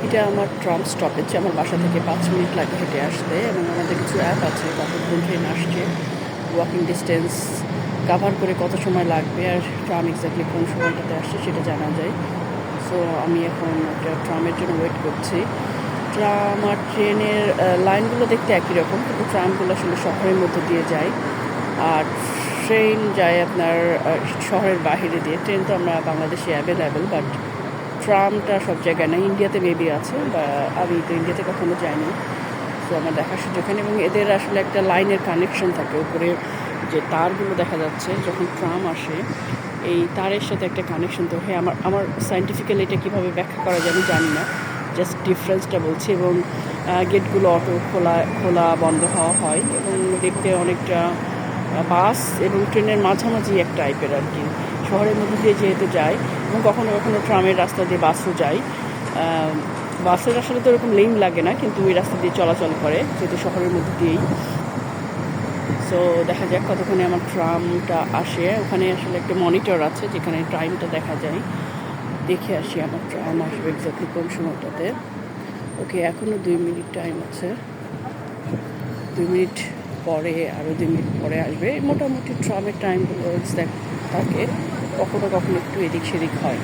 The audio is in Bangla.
এটা আমার ট্রাম স্টপেজ। আমার বাসা থেকে 5 মিনিট লাগে হেঁটে আসতে, এবং আমাদের কিছু অ্যাপ আছে কতক্ষণ ট্রেন আসছে, ওয়াকিং ডিস্টেন্স কাভার করে কত সময় লাগবে, আর ট্রাম এক্স্যাক্টলি কোন সময়টাতে আসছে সেটা জানা যায়। সো আমি এখন একটা ট্রামের জন্য ওয়েট করছি। ট্রাম আর ট্রেনের লাইনগুলো দেখতে একই রকম, কিন্তু ট্রামগুলো আসলে শহরের মধ্যে দিয়ে যায়, আর ট্রেন যায় আপনার শহরের বাহিরে দিয়ে। ট্রেন তো আমরা বাংলাদেশে অ্যাভেলেবেল, বাট ট্রামটা সব জায়গায় না। ইন্ডিয়াতে মেবি আছে, বা আমি তো ইন্ডিয়াতে কখনো যাইনি, তো আমার দেখার সুযোগ হয়নি। এবং এদের আসলে একটা লাইনের কানেকশন থাকে উপরে, যে তারগুলো দেখা যাচ্ছে যখন ট্রাম আসে, এই তারের সাথে একটা কানেকশন। তো হ্যাঁ, আমার সায়েন্টিফিক্যালি এটা কীভাবে ব্যাখ্যা করা যায় আমি জানি না, জাস্ট ডিফারেন্সটা বলছি। এবং গেটগুলো অটো খোলা খোলা বন্ধ হওয়া হয়, এবং দেখতে অনেকটা বাস এবং ট্রেনের মাঝামাঝি এক টাইপের আর কি। শহরের মধ্যে দিয়ে যেহেতু যায়, এবং কখনো কখনো ট্রামের রাস্তা দিয়ে বাসও যায়। বাসের আসলে তো এরকম লেন লাগে না, কিন্তু ওই রাস্তা দিয়ে চলাচল করে যেহেতু শহরের মধ্যে দিয়েই। সো দেখা যাক কতক্ষণে আমার ট্রামটা আসে। ওখানে আসলে একটা মনিটর আছে যেখানে টাইমটা দেখা যায়। দেখে আসি আমার ট্রাম আসবে এক্স্যাক্টলি কোন সময়টাতে। ওকে, এখনও 2 মিনিট টাইম আছে। 2 মিনিট পরে, আরও 2 মিনিট পরে আসবে। মোটামুটি ট্রামের টাইমগুলো এক্স্যাক্ট থাকে, কখনো কখনো একটু এদিক সেদিক হয়।